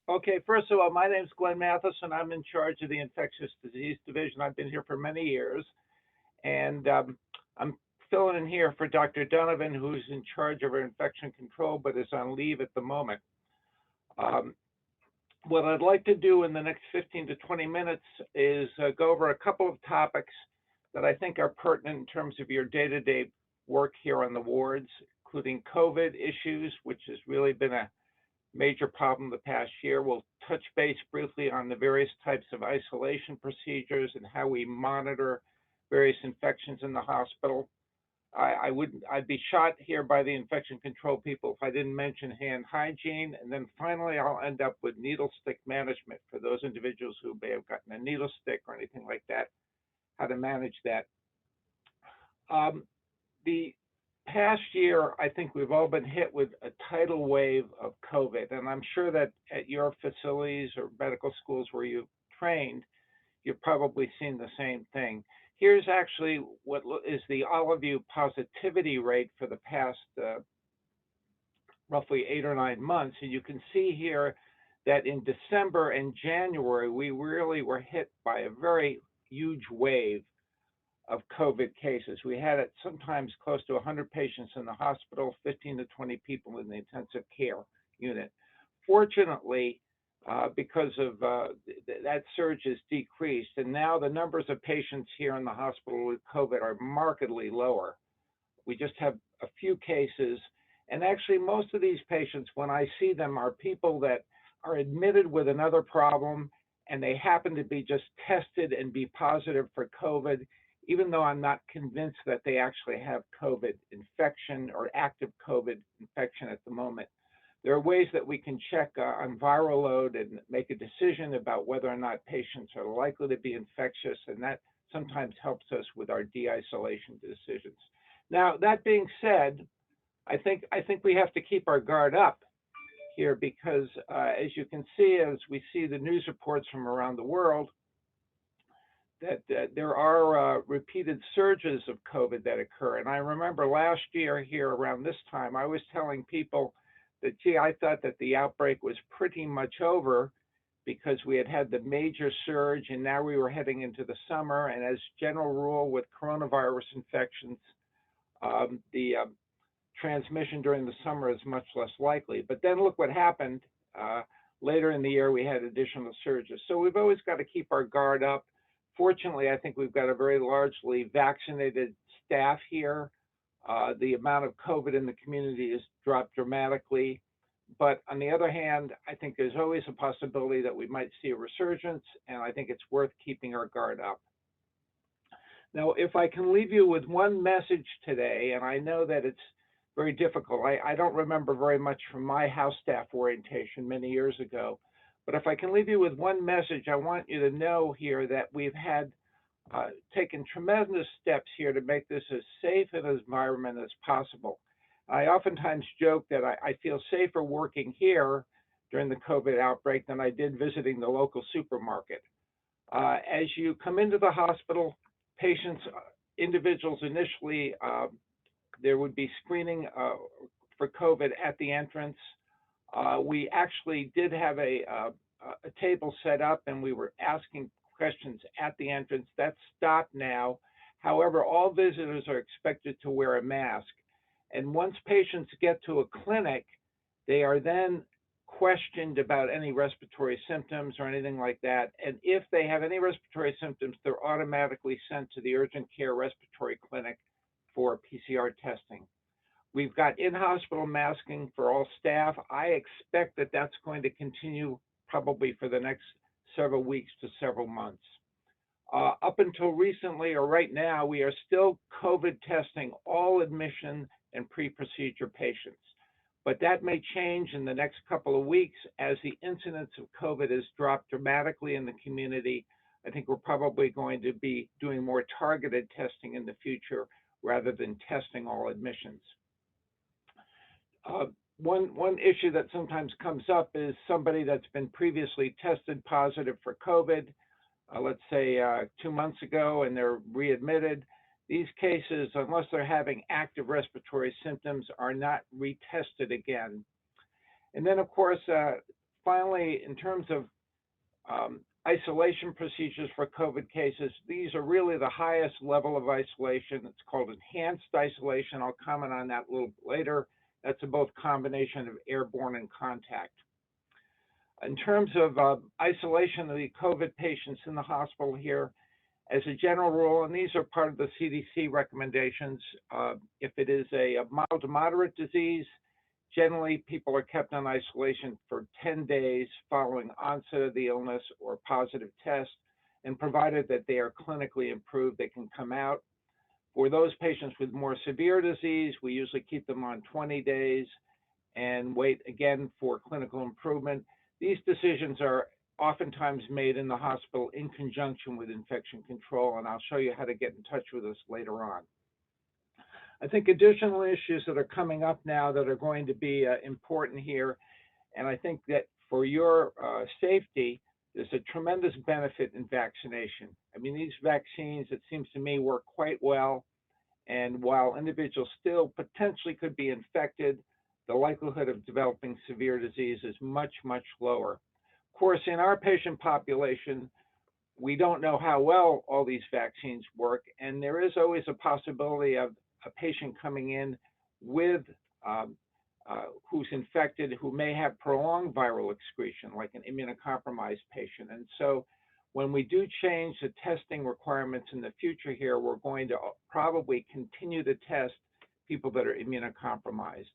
Okay, first of all, my name is Glenn Matheson. I'm in charge of the infectious disease division. I've been here for many years, and I'm filling in here for Dr. Donovan, who's in charge of our infection control, but is on leave at the moment. Um, what I'd like to do in the next 15 to 20 minutes is go over a couple of topics that I think are pertinent in terms of your day-to-day work here on the wards, including COVID issues, which has really been a major problem the past year. We'll touch base briefly on the various types of isolation procedures and how we monitor various infections in the hospital. I'd be shot here by the infection control people if I didn't mention hand hygiene. And then finally, I'll end up with needle stick management for those individuals who may have gotten a needle stick or anything like that, how to manage that. Um, the past year, I think we've all been hit with a tidal wave of COVID, and I'm sure that at your facilities or medical schools where you've trained, you've probably seen the same thing. Here's actually what is the All-of-You positivity rate for the past roughly 8 or 9 months, and you can see here that in December and January, we really were hit by a very huge wave of COVID cases. We had it sometimes close to 100 patients in the hospital, 15 to 20 people in the intensive care unit. Fortunately, because of that surge has decreased, and now the numbers of patients here in the hospital with COVID are markedly lower. We just have a few cases, and actually most of these patients, when I see them, are people that are admitted with another problem, and they happen to be just tested and be positive for COVID, even though I'm not convinced that they actually have COVID infection or active COVID infection at the moment. There are ways that we can check on viral load and make a decision about whether or not patients are likely to be infectious, and that sometimes helps us with our de-isolation decisions. Now, that being said, I think we have to keep our guard up here because, as you can see, as we see the news reports from around the world, that there are repeated surges of COVID that occur. And I remember last year here around this time, I was telling people that, gee, I thought that the outbreak was pretty much over because we had had the major surge and now we were heading into the summer. And as general rule with coronavirus infections, the transmission during the summer is much less likely. But then look what happened. Later in the year, we had additional surges. So we've always got to keep our guard up. Fortunately, I think we've got a very largely vaccinated staff here. The amount of COVID in the community has dropped dramatically. But on the other hand, I think there's always a possibility that we might see a resurgence, and I think it's worth keeping our guard up. Now, if I can leave you with one message today, and I know that it's very difficult. I don't remember very much from my house staff orientation many years ago. But if I can leave you with one message, I want you to know here that we've had taken tremendous steps here to make this as safe an environment as possible. I oftentimes joke that I feel safer working here during the COVID outbreak than I did visiting the local supermarket. As you come into the hospital, patients, individuals initially, there would be screening for COVID at the entrance. We actually did have a table set up and we were asking questions at the entrance. That's stopped now. However, all visitors are expected to wear a mask. And once patients get to a clinic, they are then questioned about any respiratory symptoms or anything like that. And if they have any respiratory symptoms, they're automatically sent to the urgent care respiratory clinic for PCR testing. We've got in-hospital masking for all staff. I expect that that's going to continue probably for the next several weeks to several months. Up until recently, or right now, we are still COVID testing all admission and pre-procedure patients. But that may change in the next couple of weeks as the incidence of COVID has dropped dramatically in the community. I think we're probably going to be doing more targeted testing in the future rather than testing all admissions. One issue that sometimes comes up is somebody that's been previously tested positive for COVID, let's say 2 months ago, and they're readmitted. These cases, unless they're having active respiratory symptoms, are not retested again. And then, of course, finally, in terms of isolation procedures for COVID cases, these are really the highest level of isolation. It's called enhanced isolation. I'll comment on that a little bit later. That's a both combination of airborne and contact. In terms of isolation of the COVID patients in the hospital here, as a general rule, and these are part of the CDC recommendations, if it is a mild to moderate disease, generally people are kept on isolation for 10 days following onset of the illness or positive test, and provided that they are clinically improved, they can come out. For those patients with more severe disease, we usually keep them on 20 days and wait again for clinical improvement. These decisions are oftentimes made in the hospital in conjunction with infection control, and I'll show you how to get in touch with us later on. I think additional issues that are coming up now that are going to be important here, and I think that for your safety, there's a tremendous benefit in vaccination. I mean, these vaccines, it seems to me, work quite well, and while individuals still potentially could be infected, the likelihood of developing severe disease is much, much lower. Of course, in our patient population, we don't know how well all these vaccines work, and there is always a possibility of a patient coming in with who's infected, who may have prolonged viral excretion, like an immunocompromised patient. And so when we do change the testing requirements in the future here, we're going to probably continue to test people that are immunocompromised.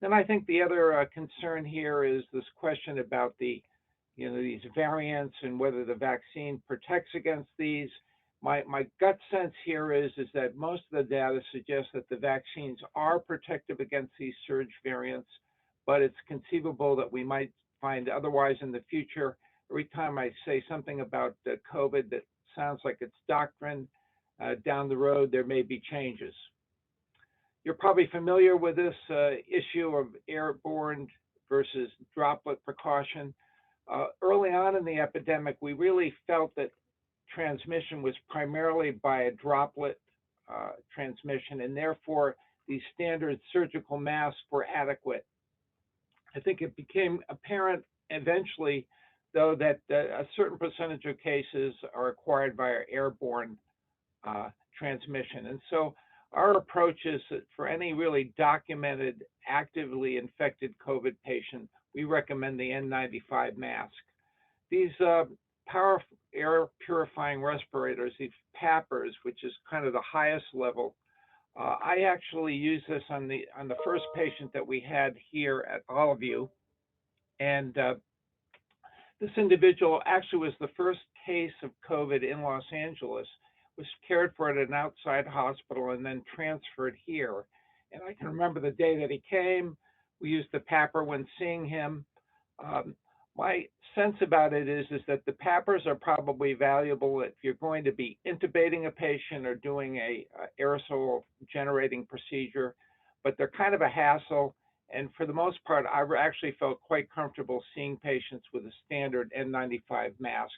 Then I think the other concern here is this question about these variants and whether the vaccine protects against these. My gut sense here is that most of the data suggests that the vaccines are protective against these surge variants, but it's conceivable that we might find otherwise in the future. Every time I say something about COVID that sounds like it's doctrine, down the road there may be changes. You're probably familiar with this issue of airborne versus droplet precaution. Early on in the epidemic, we really felt that transmission was primarily by a droplet transmission, and therefore these standard surgical masks were adequate. I think it became apparent eventually, though, that a certain percentage of cases are acquired via airborne transmission. And so our approach is that for any really documented, actively infected COVID patient, we recommend the N95 mask. These powerful air purifying respirators, these PAPRs, which is kind of the highest level, I actually used this on the first patient that we had here at Allevue, and this individual actually was the first case of COVID in Los Angeles, was cared for at an outside hospital and then transferred here. And I can remember the day that he came. We used the PAPR when seeing him. My sense about it is that the PAPRs are probably valuable if you're going to be intubating a patient or doing a aerosol generating procedure, but they're kind of a hassle. And for the most part, I actually felt quite comfortable seeing patients with a standard N95 mask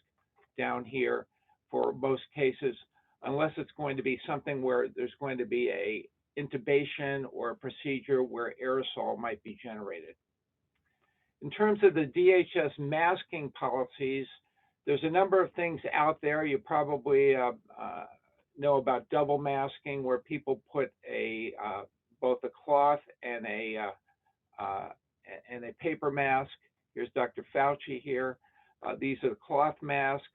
down here for most cases, unless it's going to be something where there's going to be a intubation or a procedure where aerosol might be generated. In terms of the DHS masking policies, there's a number of things out there. You probably know about double masking, where people put both a cloth and a paper mask. Here's Dr. Fauci here. These are the cloth masks,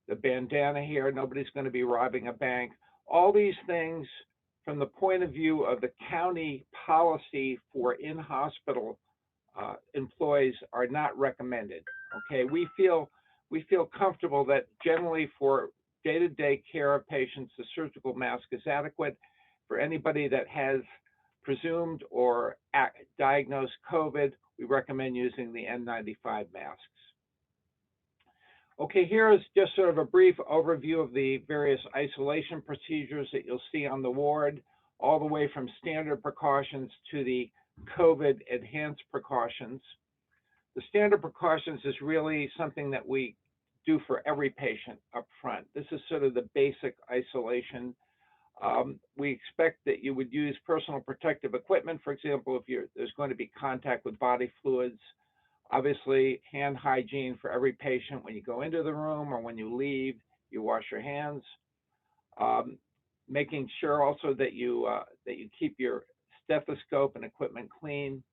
the bandana here. Nobody's going to be robbing a bank. All these things, from the point of view of the county policy for in-hospital employees, are not recommended. Okay, we feel comfortable that generally for day-to-day care of patients, the surgical mask is adequate. For anybody that has presumed or diagnosed COVID, we recommend using the N95 masks. Okay, here is just sort of a brief overview of the various isolation procedures that you'll see on the ward, all the way from standard precautions to the COVID enhanced precautions. The standard precautions is really something that we do for every patient up front. This is sort of the basic isolation. We expect that you would use personal protective equipment, for example, if there's going to be contact with body fluids. Obviously, hand hygiene for every patient. When you go into the room or when you leave, you wash your hands. Um, Making sure also that you keep your stethoscope and equipment clean.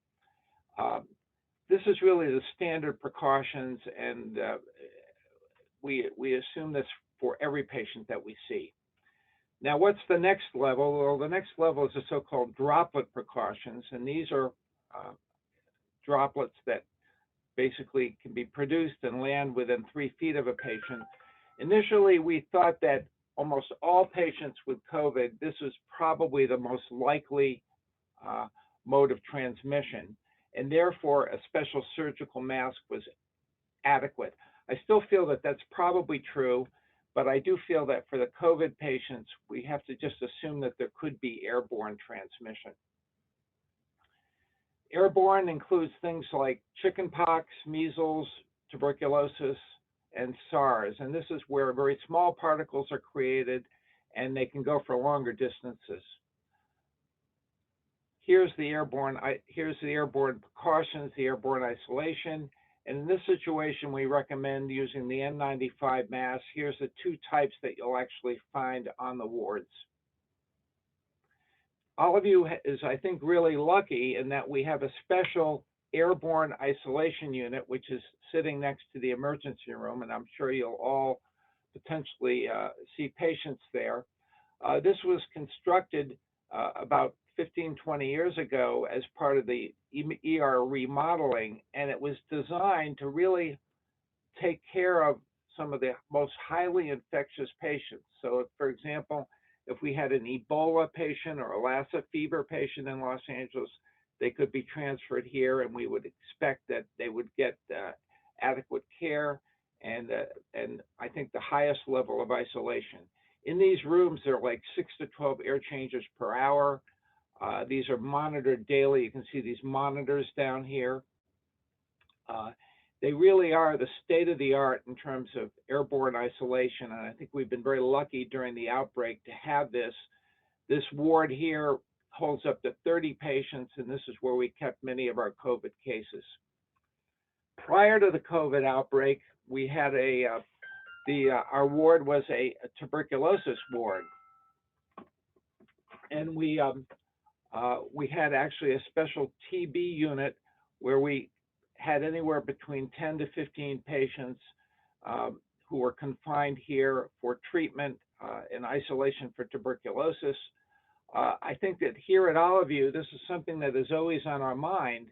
Um, this is really the standard precautions, and we assume this for every patient that we see. Now, what's the next level? Well, the next level is the so-called droplet precautions, and these are uh, droplets that basically can be produced and land within 3 feet of a patient. Initially, we thought that almost all patients with COVID, this was probably the most likely uh, mode of transmission, and therefore a special surgical mask was adequate. I still feel that that's probably true, but I do feel that for the COVID patients, we have to just assume that there could be airborne transmission. Airborne includes things like chickenpox, measles, tuberculosis, and SARS. And this is where very small particles are created and they can go for longer distances. Here's the airborne precautions, the airborne isolation. And in this situation, we recommend using the N95 mask. Here's the 2 types that you'll actually find on the wards. All of you is, I think, really lucky in that we have a special airborne isolation unit, which is sitting next to the emergency room, and I'm sure you'll all potentially see patients there. This was constructed about 15, 20 years ago as part of the ER remodeling, and it was designed to really take care of some of the most highly infectious patients. So, for example, if we had an Ebola patient or a Lassa fever patient in Los Angeles, they could be transferred here, and we would expect that they would get adequate care and I think the highest level of isolation. In these rooms, there are like 6 to 12 air changers per hour. These are monitored daily. You can see these monitors down here. They really are the state of the art in terms of airborne isolation, and I think we've been very lucky during the outbreak to have this. This ward here holds up to 30 patients, and this is where we kept many of our COVID cases. Prior to the COVID outbreak, we had our ward was a tuberculosis ward, and we had actually a special TB unit where we had anywhere between 10 to 15 patients who were confined here for treatment and isolation for tuberculosis. I think that here at Oliveview, this is something that is always on our mind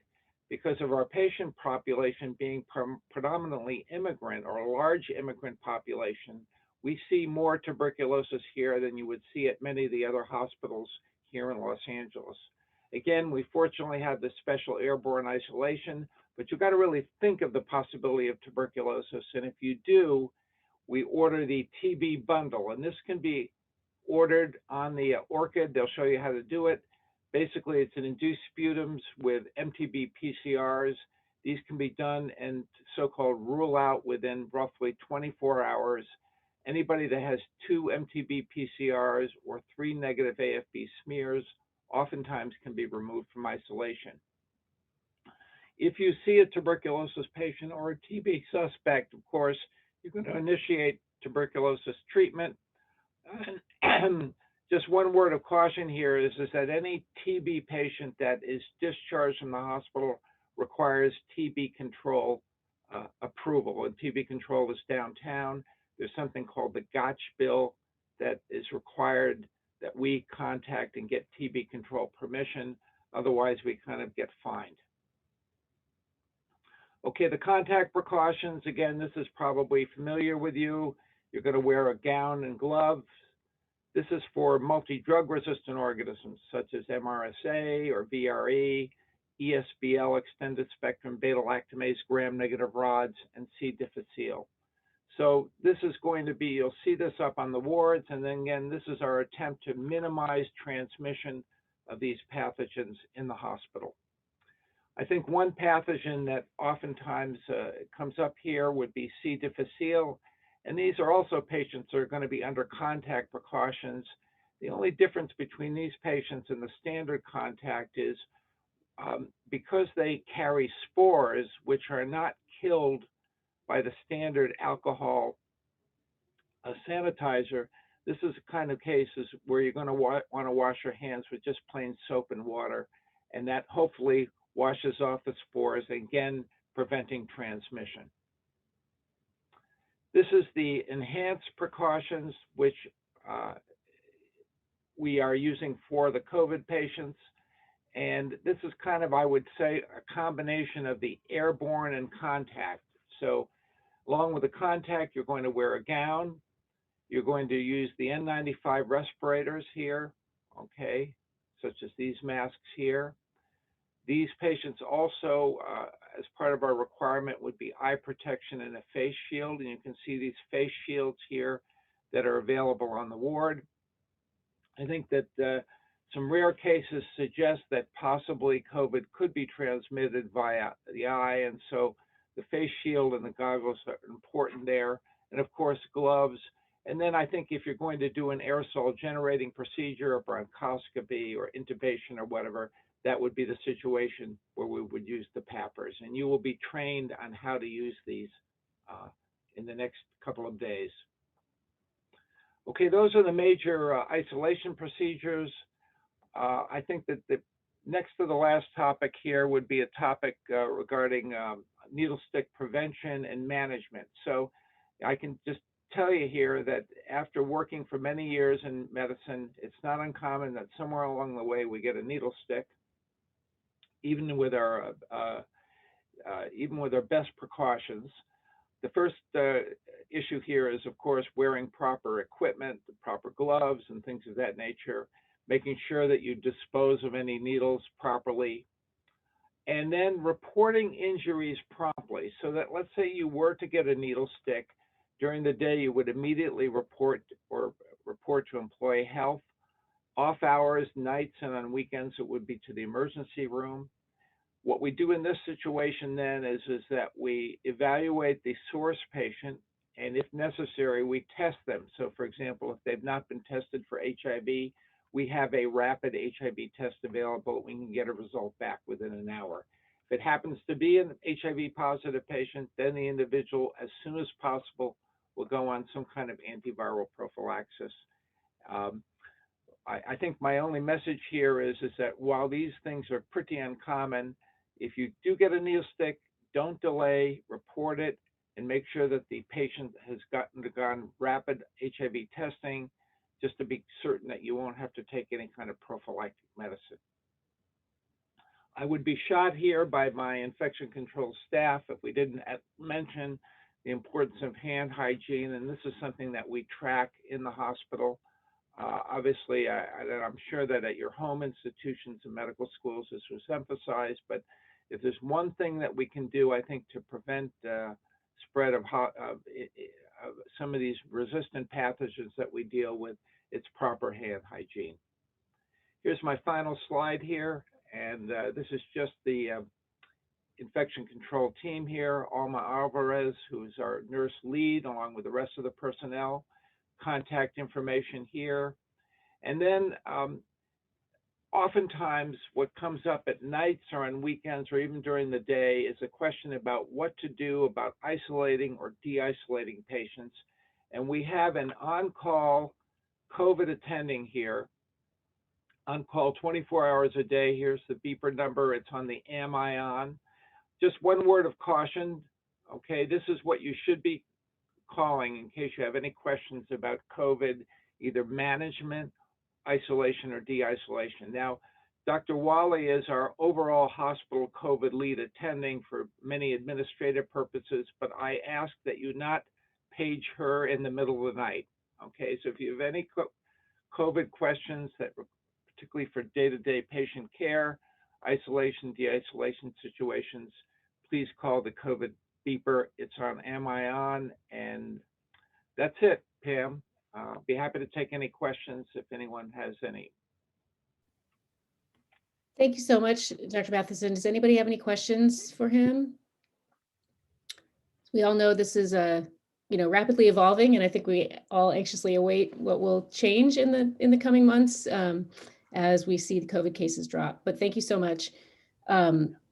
because of our patient population being predominantly immigrant or a large immigrant population. We see more tuberculosis here than you would see at many of the other hospitals here in Los Angeles. Again, we fortunately have this special airborne isolation, but you've got to really think of the possibility of tuberculosis. And if you do, we order the TB bundle, and this can be ordered on the ORCID. They'll show you how to do it. Basically, it's an induced sputums with MTB PCRs. These can be done and so-called rule out within roughly 24 hours. Anybody that has 2 MTB PCRs or 3 negative AFB smears oftentimes can be removed from isolation. If you see a tuberculosis patient or a TB suspect, of course, you're going to initiate tuberculosis treatment. And just one word of caution here is that any TB patient that is discharged from the hospital requires TB control approval, and TB control is downtown. There's something called the Gotch bill that is required that we contact and get TB control permission. Otherwise, we kind of get fined. Okay, the contact precautions, again, this is probably familiar with you. You're going to wear a gown and gloves. This is for multi-drug resistant organisms such as MRSA or VRE, ESBL, extended spectrum beta-lactamase gram-negative rods, and C. difficile. So this is going to be, you'll see this up on the wards, and then again, this is our attempt to minimize transmission of these pathogens in the hospital. I think one pathogen that oftentimes comes up here would be C. difficile, and these are also patients that are going to be under contact precautions. The only difference between these patients and the standard contact is because they carry spores, which are not killed by the standard alcohol sanitizer, this is the kind of cases where you're going to want to wash your hands with just plain soap and water, and that hopefully washes off the spores, again, preventing transmission. This is the enhanced precautions, which uh, we are using for the COVID patients. And this is kind of, I would say, a combination of the airborne and contact. So along with the contact, you're going to wear a gown. You're going to use the N95 respirators here, okay, such as these masks here. These patients also, as part of our requirement, would be eye protection and a face shield. And you can see these face shields here that are available on the ward. I think that some rare cases suggest that possibly COVID could be transmitted via the eye, and so the face shield and the goggles are important there, and of course gloves. And then I think if you're going to do an aerosol generating procedure or bronchoscopy or intubation or whatever, that would be the situation where we would use the PAPRs, and you will be trained on how to use these uh, in the next couple of days. Okay, those are the major isolation procedures. I think that the next to the last topic here would be a topic regarding needle stick prevention and management. So I can just tell you here that after working for many years in medicine, it's not uncommon that somewhere along the way we get a needle stick, even with our best precautions. The first issue here is, of course, wearing proper equipment, the proper gloves and things of that nature, making sure that you dispose of any needles properly, and then reporting injuries promptly. So that, let's say you were to get a needle stick during the day, you would immediately report to employee health. Off hours, nights, and on weekends, it would be to the emergency room. What we do in this situation then is that we evaluate the source patient, and if necessary, we test them. So for example, if they've not been tested for HIV, we have a rapid HIV test available. We can get a result back within an hour. If it happens to be an HIV positive patient, then the individual, as soon as possible, will go on some kind of antiviral prophylaxis. Um, I think my only message here is that while these things are pretty uncommon, if you do get a needle stick, don't delay, report it, and make sure that the patient has undergone rapid HIV testing, just to be certain that you won't have to take any kind of prophylactic medicine. I would be shot here by my infection control staff if we didn't mention the importance of hand hygiene, and this is something that we track in the hospital. Obviously, I'm sure that at your home institutions and medical schools this was emphasized, but if there's one thing that we can do, I think, to prevent spread of some of these resistant pathogens that we deal with, it's proper hand hygiene. Here's my final slide here, and this is just the infection control team here. Alma Alvarez, who's our nurse lead, along with the rest of the personnel. Contact information here. And then oftentimes what comes up at nights or on weekends or even during the day is a question about what to do about isolating or de-isolating patients. And we have an on-call COVID attending here, on call 24 hours a day. Here's the beeper number. It's on the Am I On? Just one word of caution. Okay, this is what you should be calling in case you have any questions about COVID, either management, isolation, or de-isolation. Now, Dr. Wally is our overall hospital COVID lead attending for many administrative purposes, but I ask that you not page her in the middle of the night. Okay, so if you have any COVID questions that particularly for day-to-day patient care, isolation, de-isolation situations, please call the COVID beeper. It's on Am I On? And that's it, Pam. Be happy to take any questions if anyone has any. Thank you so much, Dr. Matheson. Does anybody have any questions for him? We all know this is rapidly evolving, and I think we all anxiously await what will change in the coming months as we see the COVID cases drop. But thank you so much. Um,